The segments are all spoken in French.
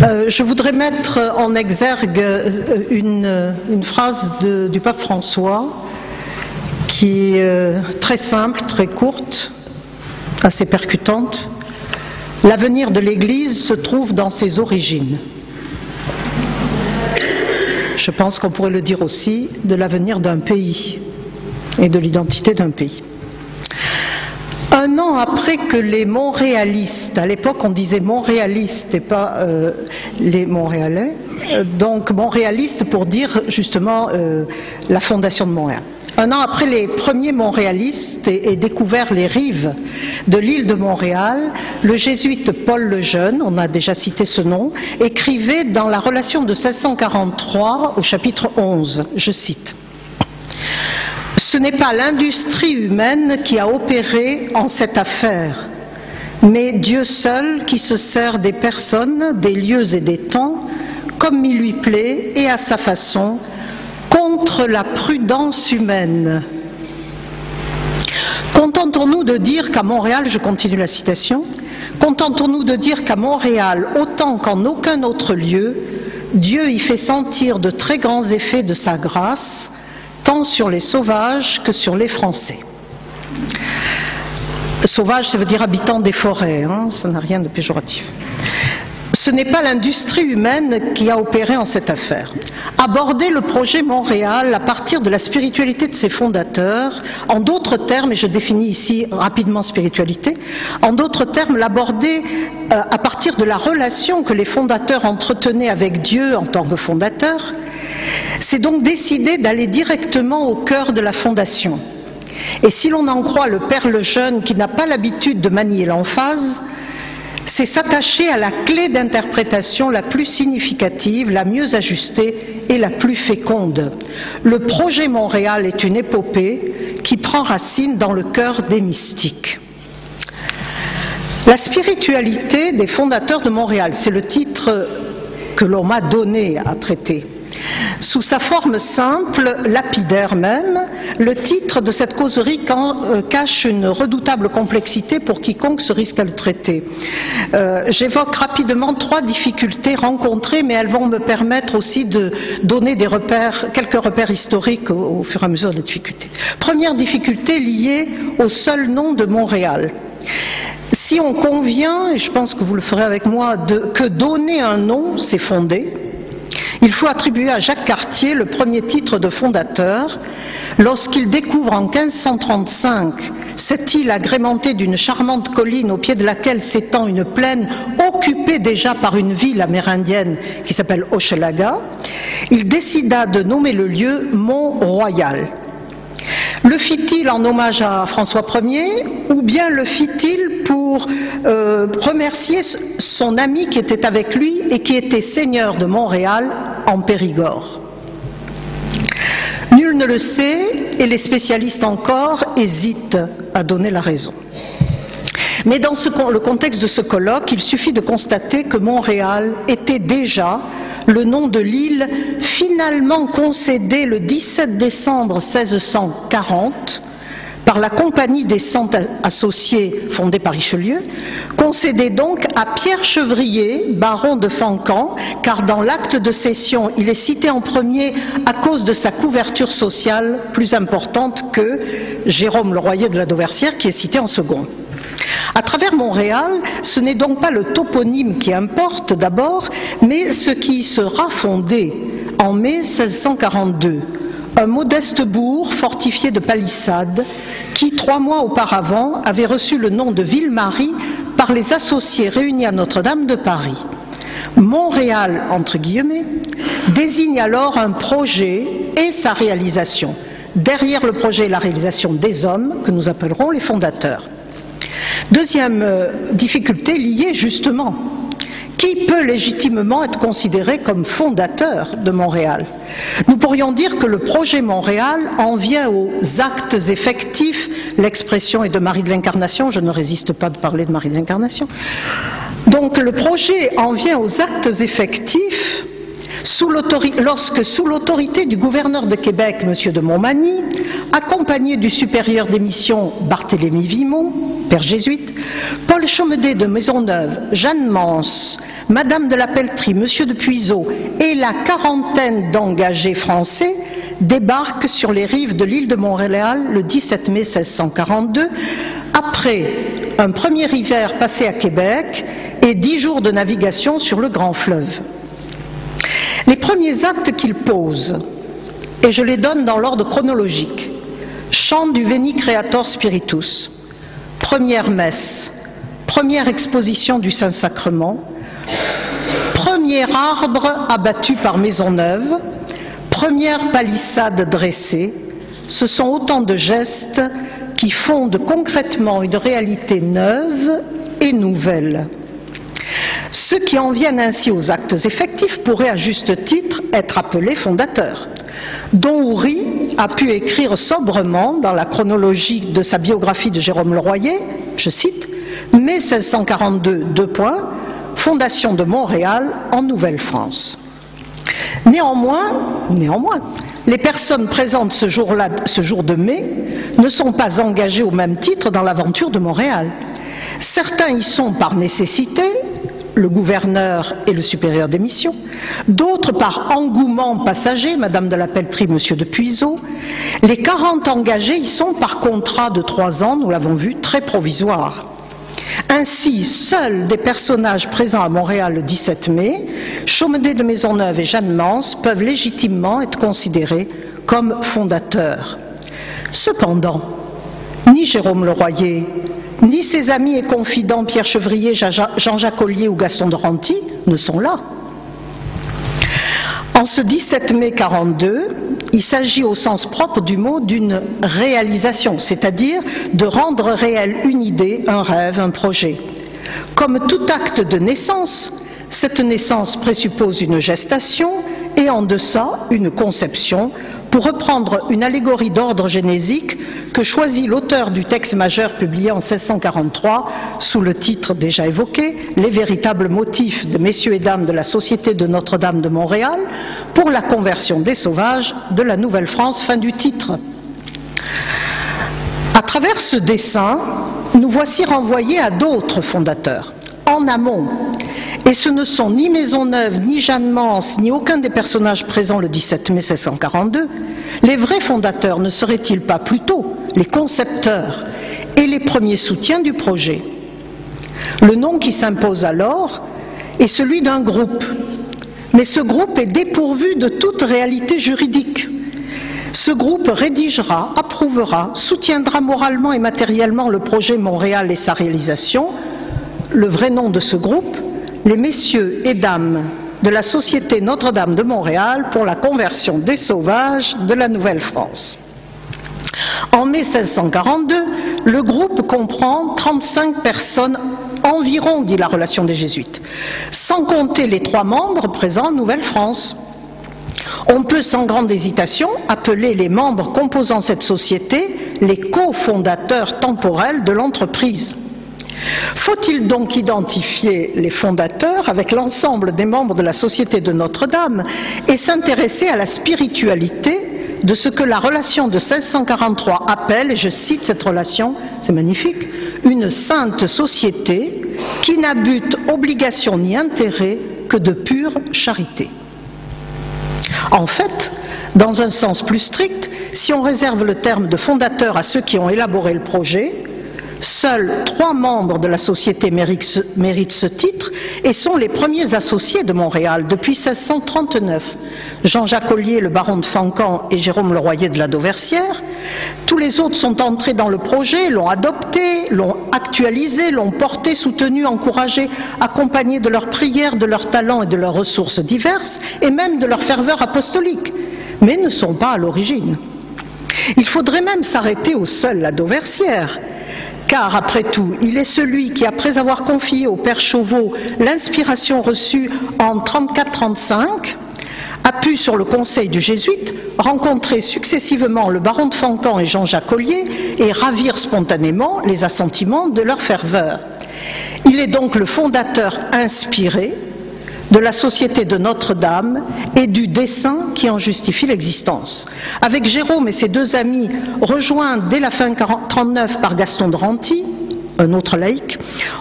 Je voudrais mettre en exergue une phrase du pape François qui est très simple, très courte, assez percutante. L'avenir de l'Église se trouve dans ses origines. Je pense qu'on pourrait le dire aussi de l'avenir d'un pays et de l'identité d'un pays. Un an après que les Montréalistes, à l'époque on disait Montréalistes et pas les Montréalais, donc Montréalistes pour dire justement la fondation de Montréal. Un an après les premiers Montréalistes aient découvert les rives de l'île de Montréal, le jésuite Paul le Jeune, on a déjà cité ce nom, écrivait dans la relation de 1643 au chapitre 11, je cite: « Ce n'est pas l'industrie humaine qui a opéré en cette affaire, mais Dieu seul qui se sert des personnes, des lieux et des temps, comme il lui plaît et à sa façon, contre la prudence humaine. » Contentons-nous de dire qu'à Montréal, je continue la citation, contentons-nous de dire qu'à Montréal, autant qu'en aucun autre lieu, Dieu y fait sentir de très grands effets de sa grâce, tant sur les sauvages que sur les Français. Sauvage, ça veut dire habitant des forêts, hein, ça n'a rien de péjoratif. Ce n'est pas l'industrie humaine qui a opéré en cette affaire. Aborder le projet Montréal à partir de la spiritualité de ses fondateurs, en d'autres termes, et je définis ici rapidement spiritualité, en d'autres termes, l'aborder à partir de la relation que les fondateurs entretenaient avec Dieu en tant que fondateurs, c'est donc décider d'aller directement au cœur de la fondation. Et si l'on en croit le Père le Jeune qui n'a pas l'habitude de manier l'emphase, c'est s'attacher à la clé d'interprétation la plus significative, la mieux ajustée et la plus féconde. Le projet Montréal est une épopée qui prend racine dans le cœur des mystiques. La spiritualité des fondateurs de Montréal, c'est le titre que l'on m'a donné à traiter. Sous sa forme simple, lapidaire même, le titre de cette causerie cache une redoutable complexité pour quiconque se risque à le traiter. J'évoque rapidement 3 difficultés rencontrées, mais elles vont me permettre aussi de donner des repères, quelques repères historiques au fur et à mesure des difficultés. Première difficulté liée au seul nom de Montréal. Si on convient, et je pense que vous le ferez avec moi, que donner un nom, c'est fonder, il faut attribuer à Jacques Cartier le premier titre de fondateur lorsqu'il découvre en 1535 cette île agrémentée d'une charmante colline au pied de laquelle s'étend une plaine occupée déjà par une ville amérindienne qui s'appelle Hochelaga. Il décida de nommer le lieu Mont-Royal. Le fit-il en hommage à François Ier ou bien le fit-il pour remercier son ami qui était avec lui et qui était seigneur de Montréal en Périgord? Nul ne le sait et les spécialistes encore hésitent à donner la raison. Mais dans le contexte de ce colloque, il suffit de constater que Montréal était déjà le nom de l'île finalement concédé le 17 décembre 1640 par la Compagnie des Saints Associés fondée par Richelieu, concédé donc à Pierre Chevrier, baron de Fancamp, car dans l'acte de cession, il est cité en premier à cause de sa couverture sociale plus importante que Jérôme le Royer de la Dauversière, qui est cité en second. À travers Montréal, ce n'est donc pas le toponyme qui importe d'abord, mais ce qui y sera fondé en mai 1642. Un modeste bourg fortifié de palissades qui, 3 mois auparavant, avait reçu le nom de Ville-Marie par les associés réunis à Notre-Dame de Paris. Montréal, entre guillemets, désigne alors un projet et sa réalisation. Derrière le projet et la réalisation des hommes, que nous appellerons les fondateurs. Deuxième difficulté liée justement, qui peut légitimement être considéré comme fondateur de Montréal? Nous pourrions dire que le projet Montréal en vient aux actes effectifs, l'expression est de Marie de l'Incarnation, je ne résiste pas de parler de Marie de l'Incarnation. Donc le projet en vient aux actes effectifs lorsque, sous l'autorité du gouverneur de Québec, M. de Montmagny, accompagné du supérieur des missions Barthélemy Vimont, père jésuite, Paul Chaumedet de Maisonneuve, Jeanne Mance, Madame de la Pelletrie, Monsieur de Puiseaux et la quarantaine d'engagés français débarquent sur les rives de l'île de Montréal le 17 mai 1642, après un premier hiver passé à Québec et 10 jours de navigation sur le grand fleuve. Les premiers actes qu'ils posent, et je les donne dans l'ordre chronologique: chant du Veni Creator Spiritus, première messe, première exposition du Saint-Sacrement, premier arbre abattu par Maisonneuve, première palissade dressée. Ce sont autant de gestes qui fondent concrètement une réalité neuve et nouvelle. Ceux qui en viennent ainsi aux actes effectifs pourraient à juste titre être appelés fondateurs, dont Houry a pu écrire sobrement dans la chronologie de sa biographie de Jérôme Leroyer, je cite, « Mai 1642, fondation de Montréal en Nouvelle-France ». Néanmoins, les personnes présentes ce jour de mai ne sont pas engagées au même titre dans l'aventure de Montréal. Certains y sont par nécessité, le gouverneur et le supérieur des missions, d'autres par engouement passager, Madame de la Pelletrie, Monsieur de Puiseaux. Les 40 engagés y sont par contrat de 3 ans, nous l'avons vu, très provisoire. Ainsi, seuls des personnages présents à Montréal le 17 mai, Chaumedet de Maisonneuve et Jeanne Mance, peuvent légitimement être considérés comme fondateurs. Cependant, ni Jérôme Leroyer, ni ses amis et confidents Pierre Chevrier, Jean-Jacques Ollier ou Gaston de Renty ne sont là. En ce 17 mai 42, il s'agit au sens propre du mot d'une réalisation, c'est-à-dire de rendre réelle une idée, un rêve, un projet. Comme tout acte de naissance, cette naissance présuppose une gestation et en deçà une conception, pour reprendre une allégorie d'ordre génésique que choisit l'auteur du texte majeur publié en 1643 sous le titre déjà évoqué « Les véritables motifs de messieurs et dames de la Société de Notre-Dame de Montréal pour la conversion des sauvages de la Nouvelle-France ». Fin du titre. À travers ce dessin, nous voici renvoyés à d'autres fondateurs, en amont. Et ce ne sont ni Maisonneuve, ni Jeanne Mance, ni aucun des personnages présents le 17 mai 1642. Les vrais fondateurs ne seraient-ils pas plutôt les concepteurs et les premiers soutiens du projet? Le nom qui s'impose alors est celui d'un groupe. Mais ce groupe est dépourvu de toute réalité juridique. Ce groupe rédigera, approuvera, soutiendra moralement et matériellement le projet Montréal et sa réalisation. Le vrai nom de ce groupe, les messieurs et dames de la Société Notre-Dame de Montréal pour la conversion des sauvages de la Nouvelle-France. En mai 1642, le groupe comprend 35 personnes environ, dit la relation des Jésuites, sans compter les 3 membres présents en Nouvelle-France. On peut sans grande hésitation appeler les membres composant cette société les cofondateurs temporels de l'entreprise. Faut-il donc identifier les fondateurs avec l'ensemble des membres de la Société de Notre-Dame et s'intéresser à la spiritualité de ce que la relation de 1643 appelle, et je cite cette relation, c'est magnifique, une sainte société qui n'a but, obligation ni intérêt que de pure charité. En fait, dans un sens plus strict, si on réserve le terme de fondateur à ceux qui ont élaboré le projet, seuls 3 membres de la société méritent ce titre et sont les premiers associés de Montréal depuis 1639. Jean-Jacques Ollier, le baron de Fancan et Jérôme Leroyer de la Dauversière. Tous les autres sont entrés dans le projet, l'ont adopté, l'ont actualisé, l'ont porté, soutenu, encouragé, accompagné de leurs prières, de leurs talents et de leurs ressources diverses et même de leur ferveur apostolique, mais ne sont pas à l'origine. Il faudrait même s'arrêter au seul la Dauversière. Car, après tout, il est celui qui, après avoir confié au père Chauveau l'inspiration reçue en 34-35, a pu, sur le conseil du jésuite, rencontrer successivement le baron de Fancan et Jean-Jacques Ollier et ravir spontanément les assentiments de leur ferveur. Il est donc le fondateur inspiré de la Société de Notre-Dame et du dessein qui en justifie l'existence. Avec Jérôme et ses 2 amis, rejoints dès la fin 1939 par Gaston de Renty, un autre laïc,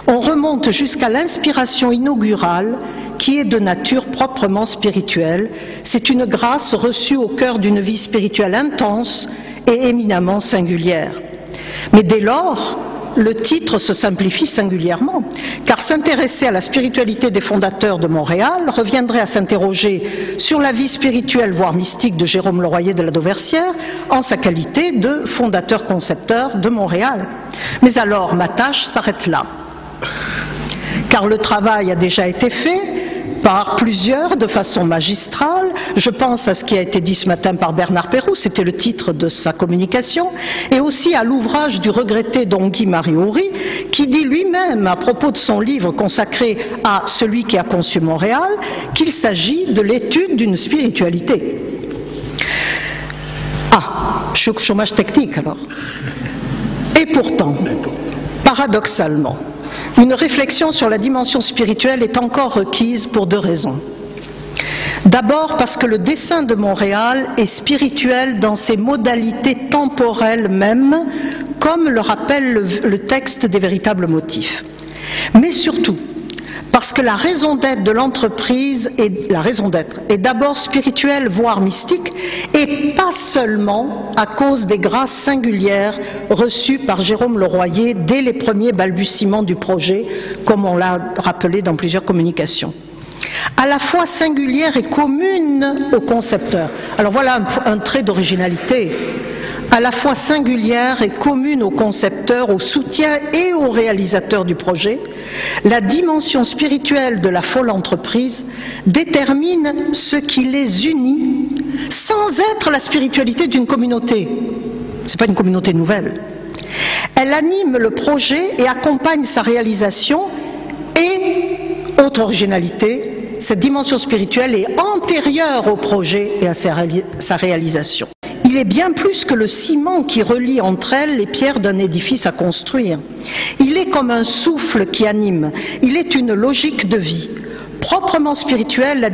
on remonte jusqu'à l'inspiration inaugurale qui est de nature proprement spirituelle. C'est une grâce reçue au cœur d'une vie spirituelle intense et éminemment singulière. Mais dès lors, le titre se simplifie singulièrement, car s'intéresser à la spiritualité des fondateurs de Montréal reviendrait à s'interroger sur la vie spirituelle, voire mystique, de Jérôme Leroyer de la Dauversière, en sa qualité de fondateur-concepteur de Montréal. Mais alors, ma tâche s'arrête là, car le travail a déjà été fait par plusieurs de façon magistrale. Je pense à ce qui a été dit ce matin par Bernard Péroux, c'était le titre de sa communication, et aussi à l'ouvrage du regretté Don Guy-Marie Houry, qui dit lui-même à propos de son livre consacré à celui qui a conçu Montréal, qu'il s'agit de l'étude d'une spiritualité. Ah, chômage technique alors. Et pourtant, paradoxalement, une réflexion sur la dimension spirituelle est encore requise pour deux raisons. D'abord parce que le dessein de Montréal est spirituel dans ses modalités temporelles mêmes, comme le rappelle le texte des véritables motifs. Mais surtout parce que la raison d'être de l'entreprise est d'abord spirituelle, voire mystique, et pas seulement à cause des grâces singulières reçues par Jérôme Leroyer dès les premiers balbutiements du projet, comme on l'a rappelé dans plusieurs communications. À la fois singulière et commune au concepteur. Alors voilà un trait d'originalité. À la fois singulière et commune aux concepteurs, aux soutiens et aux réalisateurs du projet, la dimension spirituelle de la folle entreprise détermine ce qui les unit sans être la spiritualité d'une communauté. Ce n'est pas une communauté nouvelle. Elle anime le projet et accompagne sa réalisation et, autre originalité, cette dimension spirituelle est antérieure au projet et à sa réalisation. Il est bien plus que le ciment qui relie entre elles les pierres d'un édifice à construire. Il est comme un souffle qui anime, il est une logique de vie. Proprement spirituelle,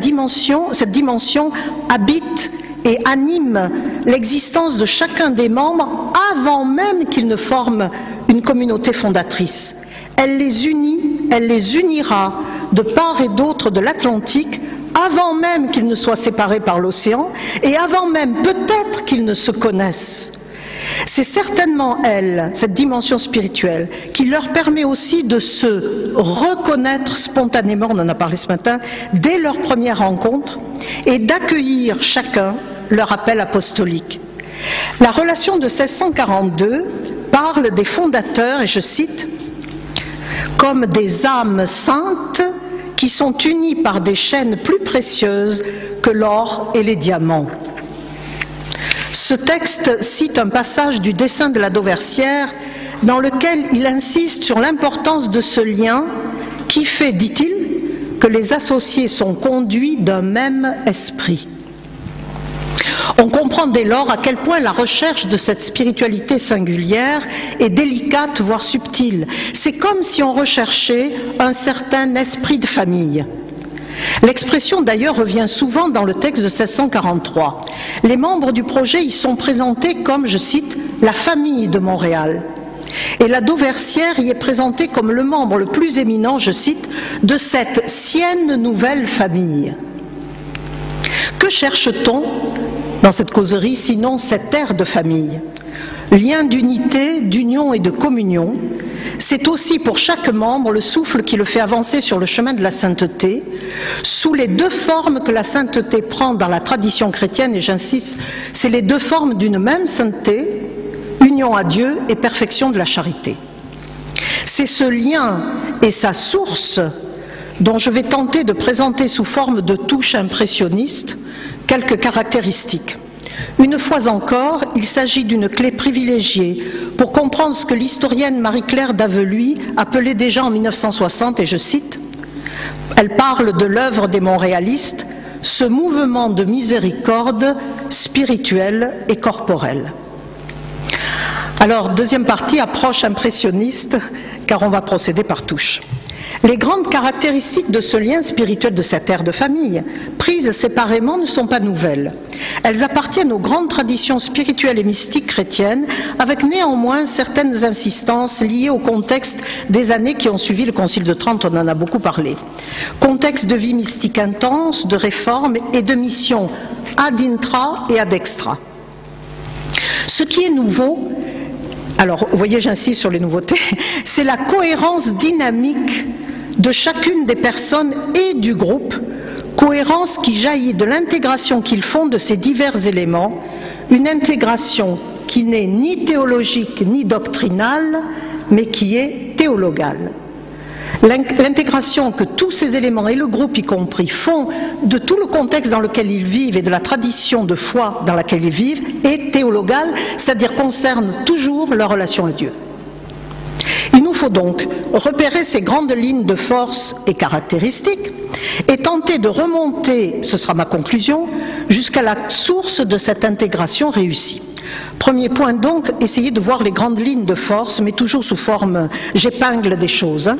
cette dimension habite et anime l'existence de chacun des membres avant même qu'ils ne forment une communauté fondatrice. Elle les unit, elle les unira de part et d'autre de l'Atlantique, avant même qu'ils ne soient séparés par l'océan et avant même peut-être qu'ils ne se connaissent. C'est certainement elle, cette dimension spirituelle, qui leur permet aussi de se reconnaître spontanément, on en a parlé ce matin, dès leur première rencontre, et d'accueillir chacun leur appel apostolique. La relation de 1642 parle des fondateurs, et je cite, comme des âmes saintes qui sont unies par des chaînes plus précieuses que l'or et les diamants. Ce texte cite un passage du dessein de la Dauversière dans lequel il insiste sur l'importance de ce lien qui fait, dit-il, que les associés sont conduits d'un même esprit. On comprend dès lors à quel point la recherche de cette spiritualité singulière est délicate, voire subtile. C'est comme si on recherchait un certain esprit de famille. L'expression d'ailleurs revient souvent dans le texte de 1643. Les membres du projet y sont présentés comme, je cite, la famille de Montréal. Et la Dauversière y est présentée comme le membre le plus éminent, je cite, de cette sienne nouvelle famille. Que cherche-t-on dans cette causerie, sinon cet air de famille? Lien d'unité, d'union et de communion, c'est aussi pour chaque membre le souffle qui le fait avancer sur le chemin de la sainteté, sous les deux formes que la sainteté prend dans la tradition chrétienne, et j'insiste, c'est les deux formes d'une même sainteté, union à Dieu et perfection de la charité. C'est ce lien et sa source dont je vais tenter de présenter sous forme de touche impressionniste quelques caractéristiques. Une fois encore, il s'agit d'une clé privilégiée pour comprendre ce que l'historienne Marie-Claire d'Aveluy appelait déjà en 1960, et je cite, elle parle de l'œuvre des montréalistes, ce mouvement de miséricorde spirituelle et corporelle. Alors, deuxième partie, approche impressionniste, car on va procéder par touche. Les grandes caractéristiques de ce lien spirituel de cette ère de famille, prises séparément, ne sont pas nouvelles. Elles appartiennent aux grandes traditions spirituelles et mystiques chrétiennes, avec néanmoins certaines insistances liées au contexte des années qui ont suivi le Concile de Trente, on en a beaucoup parlé. Contexte de vie mystique intense, de réforme et de mission ad intra et ad extra. Ce qui est nouveau, alors vous voyez j'insiste sur les nouveautés, c'est la cohérence dynamique de chacune des personnes et du groupe, cohérence qui jaillit de l'intégration qu'ils font de ces divers éléments, une intégration qui n'est ni théologique ni doctrinale, mais qui est théologale. L'intégration que tous ces éléments, et le groupe y compris, font de tout le contexte dans lequel ils vivent et de la tradition de foi dans laquelle ils vivent est théologale, c'est-à-dire concerne toujours leur relation à Dieu. Il nous faut donc repérer ces grandes lignes de force et caractéristiques et tenter de remonter, ce sera ma conclusion, jusqu'à la source de cette intégration réussie. Premier point donc, essayer de voir les grandes lignes de force, mais toujours sous forme, j'épingle des choses.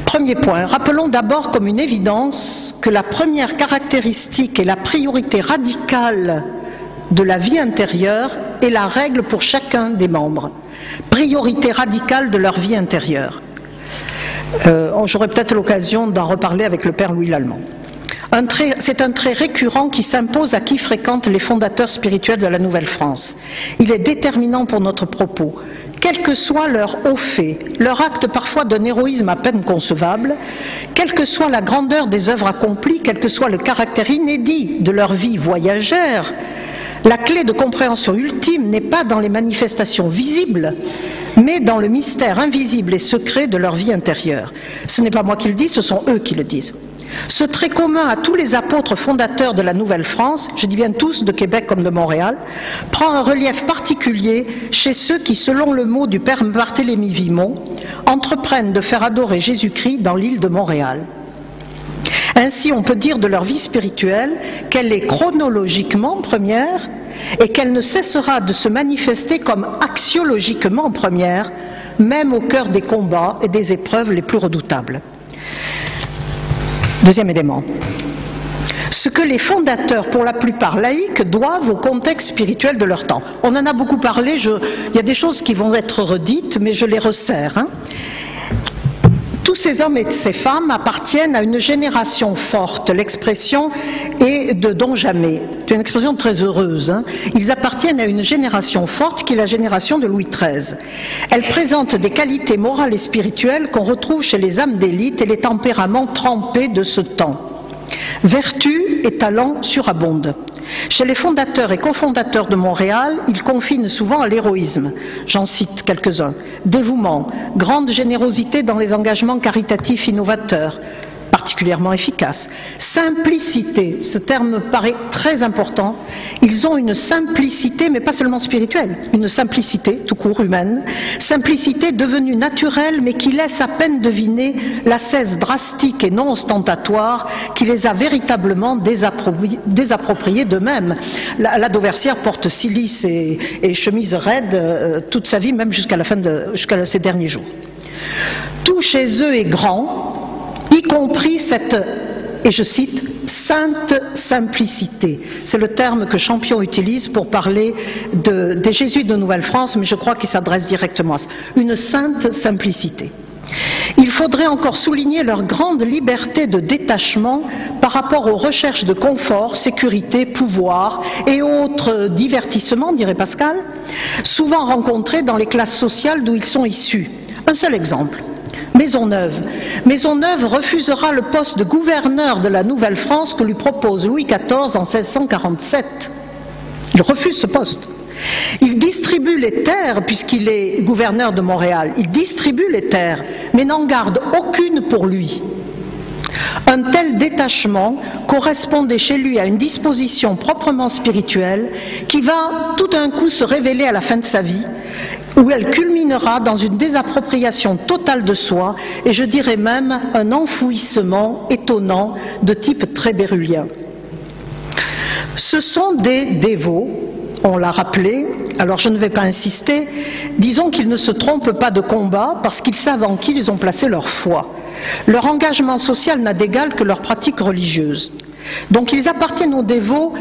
Premier point, rappelons d'abord comme une évidence que la première caractéristique et la priorité radicale de la vie intérieure est la règle pour chacun des membres. Priorité radicale de leur vie intérieure. J'aurai peut-être l'occasion d'en reparler avec le Père Louis Lallemand. C'est un trait récurrent qui s'impose à qui fréquente les fondateurs spirituels de la Nouvelle-France. Il est déterminant pour notre propos. Quel que soit leur haut fait, leur acte parfois d'un héroïsme à peine concevable, quelle que soit la grandeur des œuvres accomplies, quel que soit le caractère inédit de leur vie voyagère, la clé de compréhension ultime n'est pas dans les manifestations visibles, mais dans le mystère invisible et secret de leur vie intérieure. Ce n'est pas moi qui le dis, ce sont eux qui le disent. Ce trait commun à tous les apôtres fondateurs de la Nouvelle-France, je dis bien tous, de Québec comme de Montréal, prend un relief particulier chez ceux qui, selon le mot du Père Barthélemy Vimont, entreprennent de faire adorer Jésus-Christ dans l'île de Montréal. Ainsi, on peut dire de leur vie spirituelle qu'elle est chronologiquement première et qu'elle ne cessera de se manifester comme axiologiquement première, même au cœur des combats et des épreuves les plus redoutables. Deuxième élément. Ce que les fondateurs, pour la plupart laïcs, doivent au contexte spirituel de leur temps. On en a beaucoup parlé, il y a des choses qui vont être redites, mais je les resserre. Tous ces hommes et ces femmes appartiennent à une génération forte. L'expression est de don jamais. C'est une expression très heureuse. Ils appartiennent à une génération forte qui est la génération de Louis XIII. Elle présente des qualités morales et spirituelles qu'on retrouve chez les âmes d'élite et les tempéraments trempés de ce temps. Vertu et talent surabondent. Chez les fondateurs et cofondateurs de Montréal, ils confinent souvent à l'héroïsme. J'en cite quelques-uns. Dévouement, grande générosité dans les engagements caritatifs innovateurs, particulièrement efficaces. Simplicité, ce terme me paraît très important. Ils ont une simplicité, mais pas seulement spirituelle, une simplicité tout court humaine, simplicité devenue naturelle, mais qui laisse à peine deviner l'ascèse drastique et non ostentatoire qui les a véritablement désappropriés d'eux-mêmes. La Dauversière porte cilice et chemise raide toute sa vie, même jusqu'à ses derniers jours. Tout chez eux est grand, y compris cette, et je cite, sainte simplicité. C'est le terme que Champion utilise pour parler des jésuites de Nouvelle-France, mais je crois qu'il s'adresse directement à ça. Une sainte simplicité. Il faudrait encore souligner leur grande liberté de détachement par rapport aux recherches de confort, sécurité, pouvoir et autres divertissements, dirait Pascal, souvent rencontrés dans les classes sociales d'où ils sont issus. Un seul exemple. Maisonneuve. Maisonneuve refusera le poste de gouverneur de la Nouvelle-France que lui propose Louis XIV en 1647. Il refuse ce poste. Il distribue les terres, puisqu'il est gouverneur de Montréal, il distribue les terres, mais n'en garde aucune pour lui. Un tel détachement correspondait chez lui à une disposition proprement spirituelle qui va tout d'un coup se révéler à la fin de sa vie, où elle culminera dans une désappropriation totale de soi, et je dirais même un enfouissement étonnant de type très bérulien. Ce sont des dévots, on l'a rappelé, alors je ne vais pas insister, disons qu'ils ne se trompent pas de combat parce qu'ils savent en qui ils ont placé leur foi. Leur engagement social n'a d'égal que leur pratique religieuse. Donc ils appartiennent aux dévots,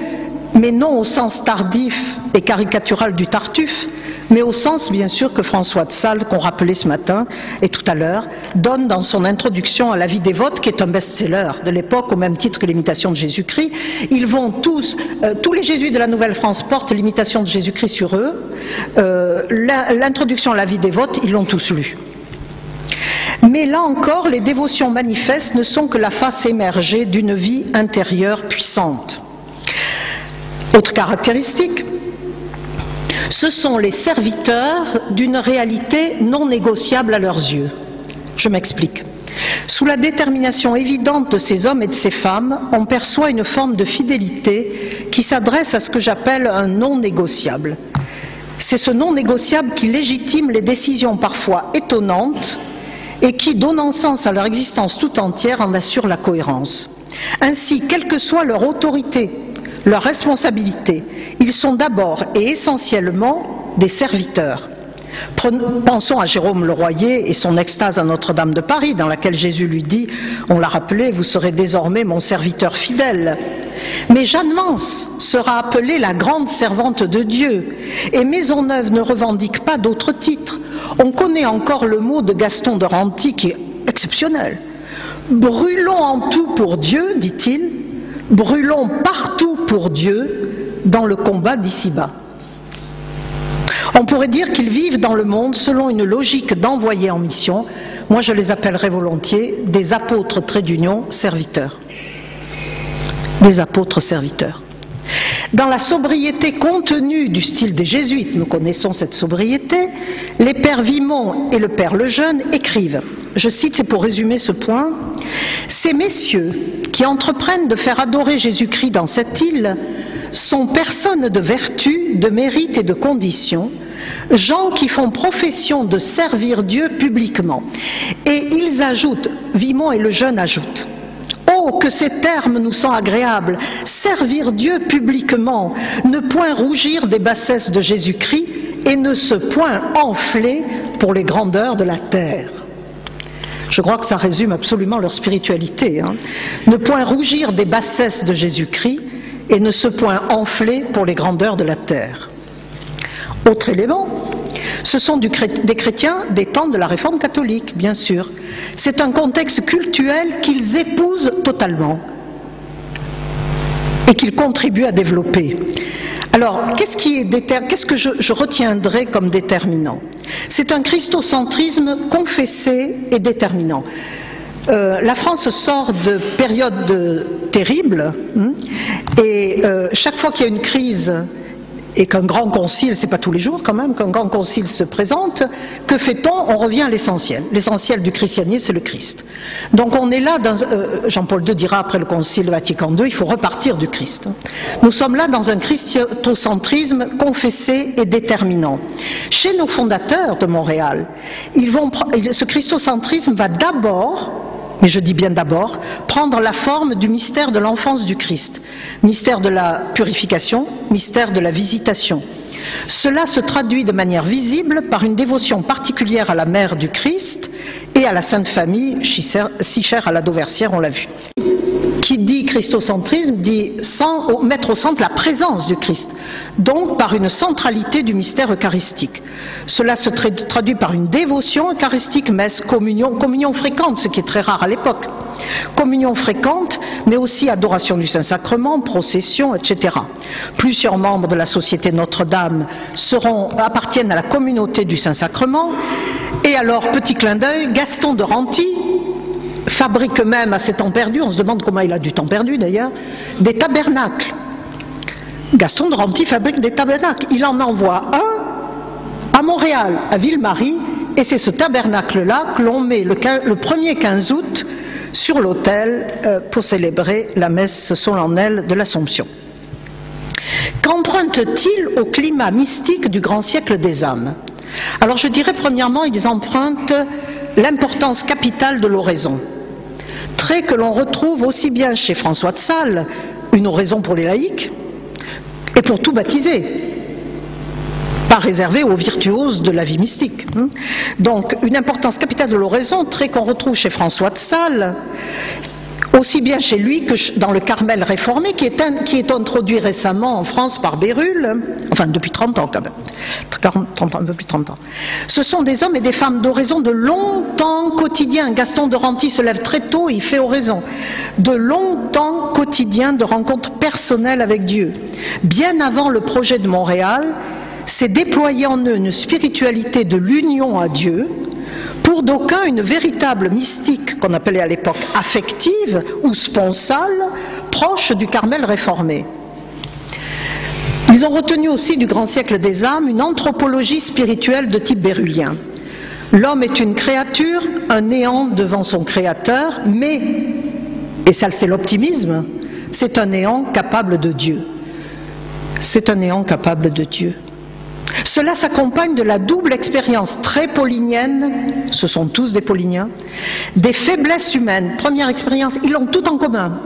mais non au sens tardif et caricatural du Tartuffe, mais au sens bien sûr que François de Sales, qu'on rappelait ce matin et tout à l'heure, donne dans son introduction à la vie dévote, qui est un best-seller de l'époque, au même titre que l'imitation de Jésus-Christ. Ils vont tous les jésuites de la Nouvelle-France portent l'imitation de Jésus-Christ sur eux. L'introduction à la vie dévote, ils l'ont tous lu. Mais là encore, les dévotions manifestes ne sont que la face émergée d'une vie intérieure puissante. Autre caractéristique, ce sont les serviteurs d'une réalité non négociable à leurs yeux. Je m'explique. Sous la détermination évidente de ces hommes et de ces femmes, on perçoit une forme de fidélité qui s'adresse à ce que j'appelle un non négociable. C'est ce non négociable qui légitime les décisions parfois étonnantes et qui, donnant sens à leur existence tout entière, en assure la cohérence. Ainsi, quelle que soit leur autorité, leur responsabilité, ils sont d'abord et essentiellement des serviteurs. Pensons à Jérôme Le Royer et son extase à Notre-Dame de Paris, dans laquelle Jésus lui dit, on l'a rappelé, vous serez désormais mon serviteur fidèle. Mais Jeanne Mance sera appelée la grande servante de Dieu, et Maisonneuve ne revendique pas d'autre titre. On connaît encore le mot de Gaston de Ranty qui est exceptionnel. Brûlons en tout pour Dieu, dit-il, brûlons partout pour Dieu dans le combat d'ici-bas. On pourrait dire qu'ils vivent dans le monde selon une logique d'envoyés en mission. Moi, je les appellerais volontiers des apôtres trait d'union serviteurs. Des apôtres serviteurs. Dans la sobriété contenue du style des jésuites, nous connaissons cette sobriété, les pères Vimont et le père Lejeune écrivent, je cite, c'est pour résumer ce point, « Ces messieurs qui entreprennent de faire adorer Jésus-Christ dans cette île sont personnes de vertu, de mérite et de condition, gens qui font profession de servir Dieu publiquement. » Et ils ajoutent, Vimont et Lejeune ajoutent, oh, que ces termes nous sont agréables, servir Dieu publiquement, ne point rougir des bassesses de Jésus-Christ et ne se point enfler pour les grandeurs de la terre. Je crois que ça résume absolument leur spiritualité. Hein. Ne point rougir des bassesses de Jésus-Christ et ne se point enfler pour les grandeurs de la terre. Autre élément, ce sont des chrétiens des temps de la Réforme catholique, bien sûr. C'est un contexte cultuel qu'ils épousent totalement et qu'ils contribuent à développer. Alors, qu'est-ce que je retiendrai comme déterminant? C'est un christocentrisme confessé et déterminant. La France sort de périodes terribles et chaque fois qu'il y a une crise et qu'un grand concile, c'est pas tous les jours quand même, qu'un grand concile se présente, que fait-on? On revient à l'essentiel. L'essentiel du christianisme, c'est le Christ. Donc on est là, Jean-Paul II dira après le concile Vatican II, il faut repartir du Christ. Nous sommes là dans un christocentrisme confessé et déterminant. Chez nos fondateurs de Montréal, ce christocentrisme va d'abord, mais je dis bien d'abord, prendre la forme du mystère de l'enfance du Christ, mystère de la purification, mystère de la visitation. Cela se traduit de manière visible par une dévotion particulière à la mère du Christ et à la Sainte Famille, si chère à la Dauversière, on l'a vu. Qui dit christocentrisme dit mettre au centre la présence du Christ, donc par une centralité du mystère eucharistique. Cela se traduit par une dévotion eucharistique, messe, communion fréquente, ce qui est très rare à l'époque. Communion fréquente, mais aussi adoration du Saint-Sacrement, procession, etc. Plusieurs membres de la Société Notre-Dame appartiennent à la communauté du Saint-Sacrement. Et alors, petit clin d'œil, Gaston de Ranty fabrique même à ses temps perdus, on se demande comment il a du temps perdu d'ailleurs, des tabernacles. Gaston de Ranty fabrique des tabernacles. Il en envoie un à Montréal, à Ville-Marie, et c'est ce tabernacle-là que l'on met le premier 15 août sur l'autel pour célébrer la messe solennelle de l'Assomption. Qu'empruntent-ils au climat mystique du grand siècle des âmes? Alors je dirais premièrement, ils empruntent l'importance capitale de l'oraison. Trait que l'on retrouve aussi bien chez François de Sales, une oraison pour les laïcs, et pour tout baptisé. pas réservé aux virtuoses de la vie mystique. Donc, une importance capitale de l'oraison, trait qu'on retrouve chez François de Sales, aussi bien chez lui que dans le Carmel réformé, qui est introduit récemment en France par Bérulle, enfin depuis 30 ans quand même, 30 ans, un peu plus de 30 ans. Ce sont des hommes et des femmes d'oraison de long temps quotidien. Gaston de Renty se lève très tôt, il fait oraison. De long temps quotidien de rencontres personnelles avec Dieu. Bien avant le projet de Montréal, s'est déployé en eux une spiritualité de l'union à Dieu, pour d'aucuns une véritable mystique qu'on appelait à l'époque affective ou sponsale, proche du Carmel réformé. Ils ont retenu aussi du grand siècle des âmes une anthropologie spirituelle de type bérulien. L'homme est une créature, un néant devant son créateur, mais, et ça c'est l'optimisme, c'est un néant capable de Dieu. C'est un néant capable de Dieu. Cela s'accompagne de la double expérience très paulinienne, ce sont tous des pauliniens, des faiblesses humaines. Première expérience, ils l'ont tout en commun.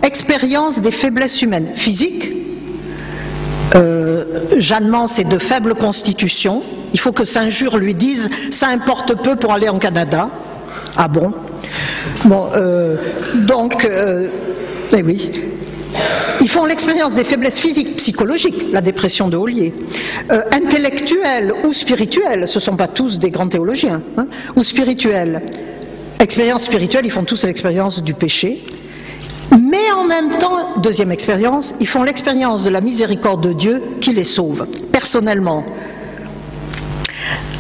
Expérience des faiblesses humaines, physiques. Jeanne Mance est de faible constitution. Il faut que Saint-Jure lui dise « ça importe peu pour aller en Canada ». Ah bon? Bon, eh oui. Ils font l'expérience des faiblesses physiques, psychologiques, la dépression de Ollier, intellectuelles ou spirituelles, ce ne sont pas tous des grands théologiens, hein, ou spirituelles. Expérience spirituelle, ils font tous l'expérience du péché, mais en même temps, deuxième expérience, ils font l'expérience de la miséricorde de Dieu qui les sauve, personnellement.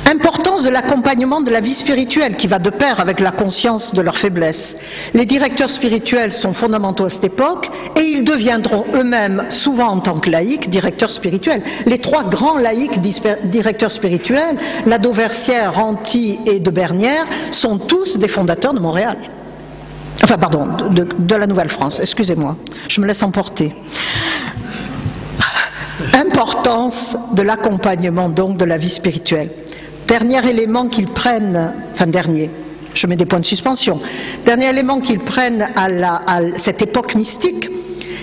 Importance de l'accompagnement de la vie spirituelle qui va de pair avec la conscience de leur faiblesse. Les directeurs spirituels sont fondamentaux à cette époque et ils deviendront eux-mêmes, souvent en tant que laïcs, directeurs spirituels. Les trois grands laïcs directeurs spirituels, la Dauversière, Renty et de Bernière, sont tous des fondateurs de Montréal. Enfin, pardon, de la Nouvelle-France, excusez-moi, je me laisse emporter. Importance de l'accompagnement donc de la vie spirituelle. Dernier élément qu'ils prennent, enfin dernier, je mets des points de suspension, dernier élément qu'ils prennent à cette époque mystique,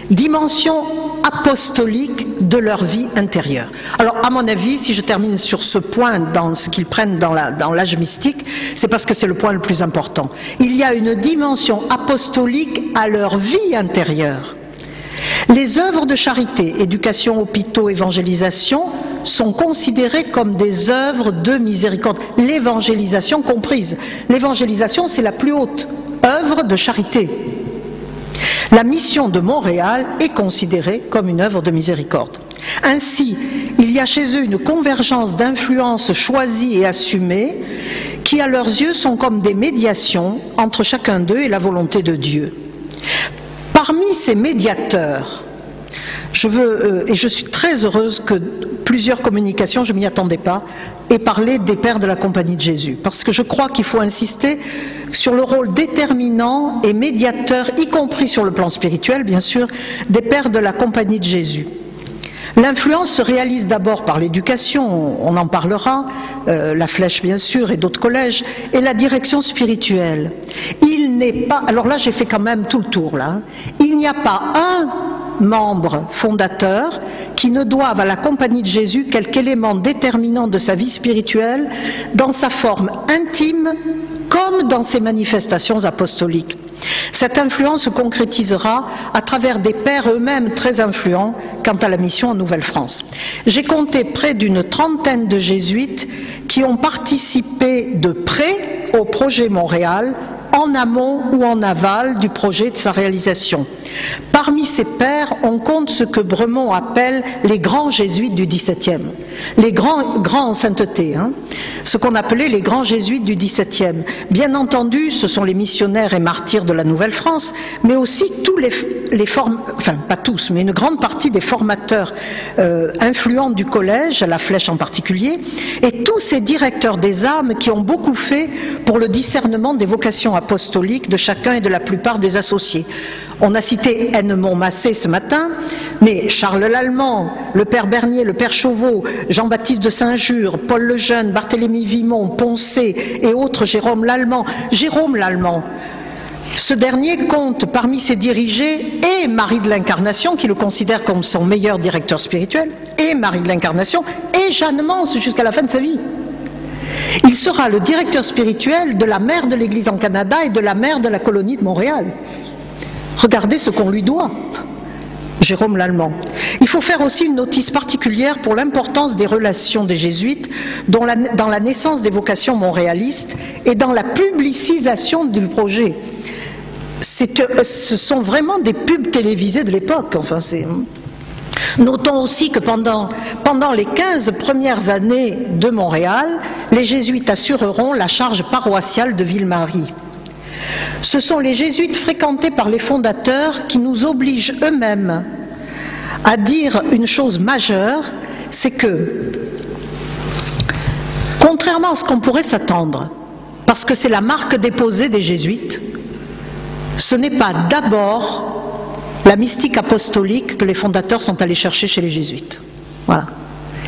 dimension apostolique de leur vie intérieure. Alors à mon avis, si je termine sur ce point dans ce qu'ils prennent dans l'âge mystique, c'est parce que c'est le point le plus important. Il y a une dimension apostolique à leur vie intérieure. Les œuvres de charité, éducation, hôpitaux, évangélisation, sont considérées comme des œuvres de miséricorde, l'évangélisation comprise. L'évangélisation, c'est la plus haute œuvre de charité. La mission de Montréal est considérée comme une œuvre de miséricorde. Ainsi, il y a chez eux une convergence d'influences choisies et assumées qui, à leurs yeux, sont comme des médiations entre chacun d'eux et la volonté de Dieu. Parmi ces médiateurs, et je suis très heureuse que plusieurs communications, je ne m'y attendais pas, aient parlé des pères de la Compagnie de Jésus, parce que je crois qu'il faut insister sur le rôle déterminant et médiateur, y compris sur le plan spirituel, bien sûr, des pères de la Compagnie de Jésus. L'influence se réalise d'abord par l'éducation, on en parlera, la Flèche bien sûr et d'autres collèges, et la direction spirituelle. Il n'est pas, alors là j'ai fait quand même tout le tour là, il n'y a pas un membre fondateur qui ne doive à la Compagnie de Jésus quelque élément déterminant de sa vie spirituelle dans sa forme intime comme dans ses manifestations apostoliques. Cette influence se concrétisera à travers des pères eux-mêmes très influents quant à la mission en Nouvelle-France. J'ai compté près d'une trentaine de jésuites qui ont participé de près au projet Montréal, en amont ou en aval du projet de sa réalisation. Parmi ces pères, on compte ce que Bremont appelle les grands jésuites du XVIIe. Les grands en sainteté, hein, ce qu'on appelait les grands jésuites du XVIIe. Bien entendu, ce sont les missionnaires et martyrs de la Nouvelle-France, mais aussi tous enfin pas tous, mais une grande partie des formateurs influents du collège, à la Flèche en particulier, et tous ces directeurs des âmes qui ont beaucoup fait pour le discernement des vocations apostoliques de chacun et de la plupart des associés. On a cité Hennemont-Massé ce matin, mais Charles Lallemand, le père Bernier, le père Chauveau, Jean-Baptiste de Saint-Jure, Paul Lejeune, Barthélemy Vimont, Poncé et autres, Jérôme Lallemand. Jérôme Lallemand, Ce dernier compte parmi ses dirigés et Marie de l'Incarnation, qui le considère comme son meilleur directeur spirituel, et Marie de l'Incarnation, et Jeanne Mans jusqu'à la fin de sa vie. Il sera le directeur spirituel de la mère de l'Église en Canada et de la mère de la colonie de Montréal. Regardez ce qu'on lui doit, Jérôme Lallemand. Il faut faire aussi une notice particulière pour l'importance des relations des jésuites dans la naissance des vocations montréalistes et dans la publicisation du projet. Ce sont vraiment des pubs télévisées de l'époque. Enfin, notons aussi que pendant les 15 premières années de Montréal, les jésuites assureront la charge paroissiale de Ville-Marie. Ce sont les jésuites fréquentés par les fondateurs qui nous obligent eux-mêmes à dire une chose majeure, c'est que, contrairement à ce qu'on pourrait s'attendre, parce que c'est la marque déposée des jésuites, ce n'est pas d'abord la mystique apostolique que les fondateurs sont allés chercher chez les jésuites. Voilà.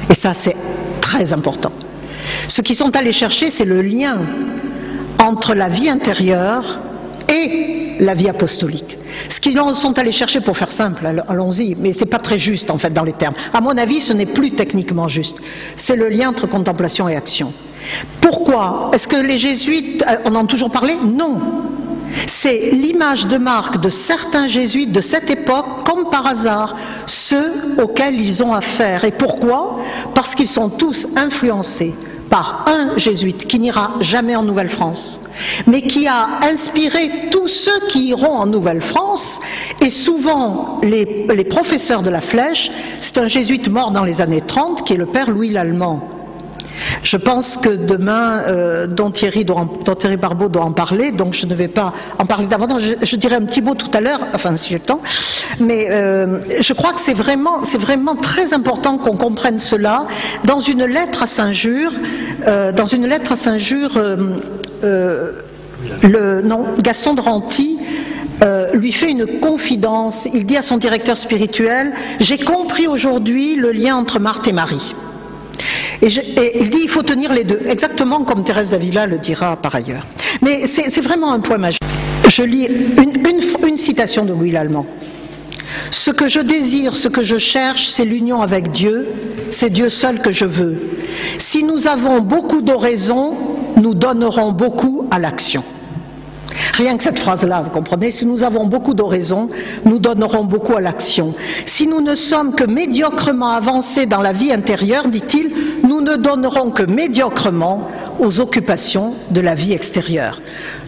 Et ça, c'est très important. Ce qu'ils sont allés chercher, c'est le lien entre la vie intérieure et la vie apostolique. Ce qu'ils sont allés chercher, pour faire simple, allons-y, mais c'est pas très juste en fait dans les termes. À mon avis, ce n'est plus techniquement juste. C'est le lien entre contemplation et action. Pourquoi? Est-ce que les jésuites en ont toujours parlé? Non. C'est l'image de marque de certains jésuites de cette époque, comme par hasard, ceux auxquels ils ont affaire. Et pourquoi? Parce qu'ils sont tous influencés par un jésuite qui n'ira jamais en Nouvelle-France, mais qui a inspiré tous ceux qui iront en Nouvelle-France, et souvent les professeurs de la Flèche. C'est un jésuite mort dans les années 30 qui est le père Louis Lallemand. Je pense que demain, dont Thierry Barbeau doit en parler, donc je ne vais pas en parler davantage. Je dirai un petit mot tout à l'heure, enfin si j'ai le temps, mais je crois que c'est vraiment très important qu'on comprenne cela. Dans une lettre à Saint-Jure, Gaston de Renty lui fait une confidence. Il dit à son directeur spirituel: j'ai compris aujourd'hui le lien entre Marthe et Marie. Et il dit il faut tenir les deux, exactement comme Thérèse d'Avila le dira par ailleurs. Mais c'est vraiment un point majeur. Je lis une citation de Louis Lallemand. Ce que je désire, ce que je cherche, c'est l'union avec Dieu, c'est Dieu seul que je veux. Si nous avons beaucoup d'oraisons, nous donnerons beaucoup à l'action. Rien que cette phrase-là, vous comprenez? Si nous avons beaucoup d'oraisons, nous donnerons beaucoup à l'action. Si nous ne sommes que médiocrement avancés dans la vie intérieure, dit-il, nous ne donnerons que médiocrement aux occupations de la vie extérieure.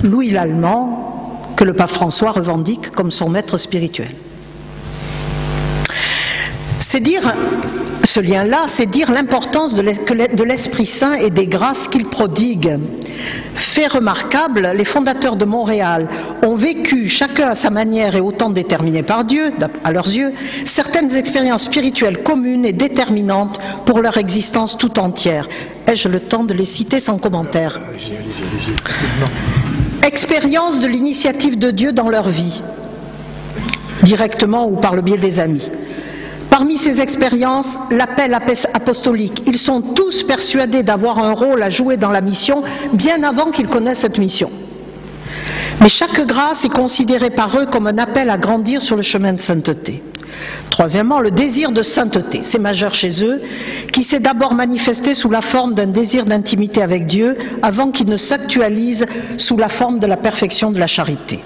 Louis Lallemand, que le pape François revendique comme son maître spirituel. C'est dire, ce lien-là, c'est dire l'importance de l'Esprit Saint et des grâces qu'il prodigue. Fait remarquable, les fondateurs de Montréal ont vécu, chacun à sa manière et au temps déterminé par Dieu, à leurs yeux, certaines expériences spirituelles communes et déterminantes pour leur existence tout entière. Ai-je le temps de les citer sans commentaire? Expérience de l'initiative de Dieu dans leur vie, directement ou par le biais des amis. Parmi ces expériences, l'appel apostolique. Ils sont tous persuadés d'avoir un rôle à jouer dans la mission bien avant qu'ils connaissent cette mission. Mais chaque grâce est considérée par eux comme un appel à grandir sur le chemin de sainteté. Troisièmement, le désir de sainteté, c'est majeur chez eux, qui s'est d'abord manifesté sous la forme d'un désir d'intimité avec Dieu avant qu'il ne s'actualise sous la forme de la perfection de la charité.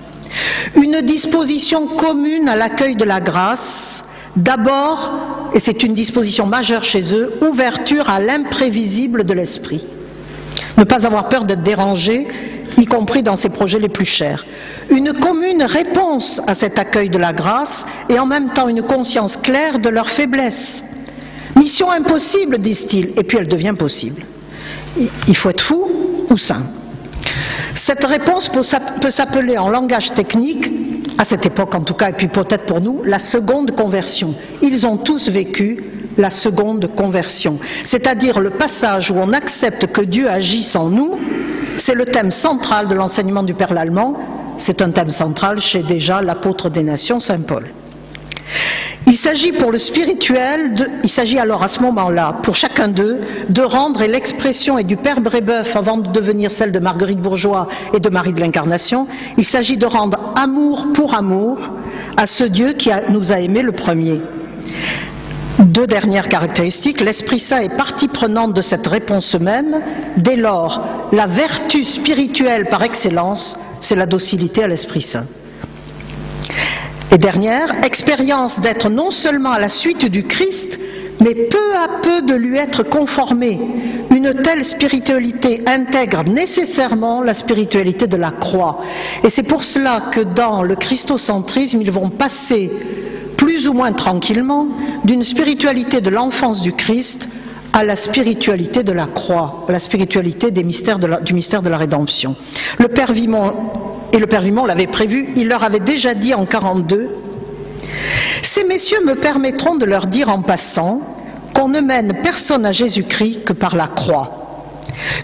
Une disposition commune à l'accueil de la grâce. D'abord, et c'est une disposition majeure chez eux, ouverture à l'imprévisible de l'esprit. Ne pas avoir peur d'être dérangé, y compris dans ses projets les plus chers. Une commune réponse à cet accueil de la grâce et en même temps une conscience claire de leur faiblesse. Mission impossible, disent-ils, et puis elle devient possible. Il faut être fou ou saint. Cette réponse peut s'appeler en langage technique, à cette époque en tout cas, et puis peut-être pour nous, la seconde conversion. Ils ont tous vécu la seconde conversion, c'est-à-dire le passage où on accepte que Dieu agisse en nous. C'est le thème central de l'enseignement du Père Lallemand, c'est un thème central chez déjà l'apôtre des nations, Saint Paul. Il s'agit pour le spirituel, il s'agit alors à ce moment-là, pour chacun d'eux, de rendre, et l'expression est du Père Brébeuf avant de devenir celle de Marguerite Bourgeois et de Marie de l'Incarnation, il s'agit de rendre amour pour amour à ce Dieu qui nous a aimés le premier. Deux dernières caractéristiques, l'Esprit Saint est partie prenante de cette réponse même. Dès lors, la vertu spirituelle par excellence, c'est la docilité à l'Esprit Saint. Et dernière, expérience d'être non seulement à la suite du Christ, mais peu à peu de lui être conformé. Une telle spiritualité intègre nécessairement la spiritualité de la croix. Et c'est pour cela que dans le christocentrisme, ils vont passer plus ou moins tranquillement d'une spiritualité de l'enfance du Christ à la spiritualité de la croix, à la spiritualité des mystères du mystère de la rédemption. Le Père Vimont l'avait prévu, il leur avait déjà dit en 1942 « Ces messieurs me permettront de leur dire en passant qu'on ne mène personne à Jésus-Christ que par la croix.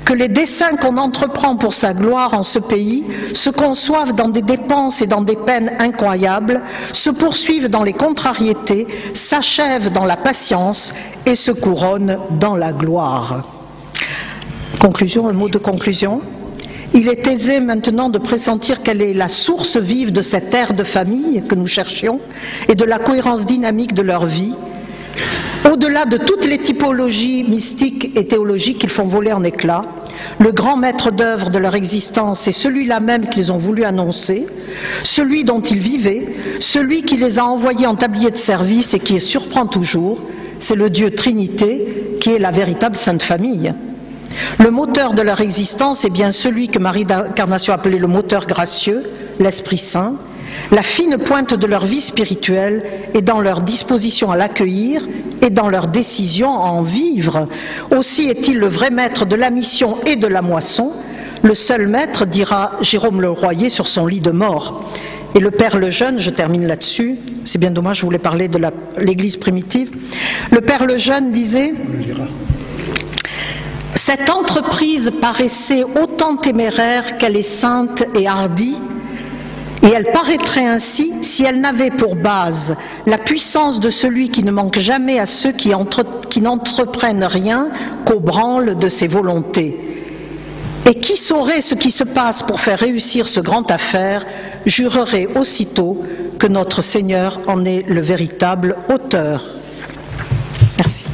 Que les desseins qu'on entreprend pour sa gloire en ce pays se conçoivent dans des dépenses et dans des peines incroyables, se poursuivent dans les contrariétés, s'achèvent dans la patience et se couronnent dans la gloire. » Conclusion, un mot de conclusion. Il est aisé maintenant de pressentir quelle est la source vive de cette ère de famille que nous cherchions et de la cohérence dynamique de leur vie. Au-delà de toutes les typologies mystiques et théologiques qu'ils font voler en éclats, le grand maître d'œuvre de leur existence est celui-là même qu'ils ont voulu annoncer, celui dont ils vivaient, celui qui les a envoyés en tablier de service et qui les surprend toujours, c'est le Dieu Trinité qui est la véritable Sainte Famille. Le moteur de leur existence est bien celui que Marie d'Incarnation appelait le moteur gracieux, l'Esprit Saint. La fine pointe de leur vie spirituelle est dans leur disposition à l'accueillir et dans leur décision à en vivre. Aussi est-il le vrai maître de la mission et de la moisson, le seul maître, dira Jérôme Le Royer sur son lit de mort. Et le Père Lejeune, je termine là-dessus, c'est bien dommage, je voulais parler de l'Église primitive. Le Père Lejeune disait « Cette entreprise paraissait autant téméraire qu'elle est sainte et hardie, et elle paraîtrait ainsi si elle n'avait pour base la puissance de celui qui ne manque jamais à ceux qui n'entreprennent rien qu'au branle de ses volontés. Et qui saurait ce qui se passe pour faire réussir ce grand affaire, jurerait aussitôt que notre Seigneur en est le véritable auteur. » Merci.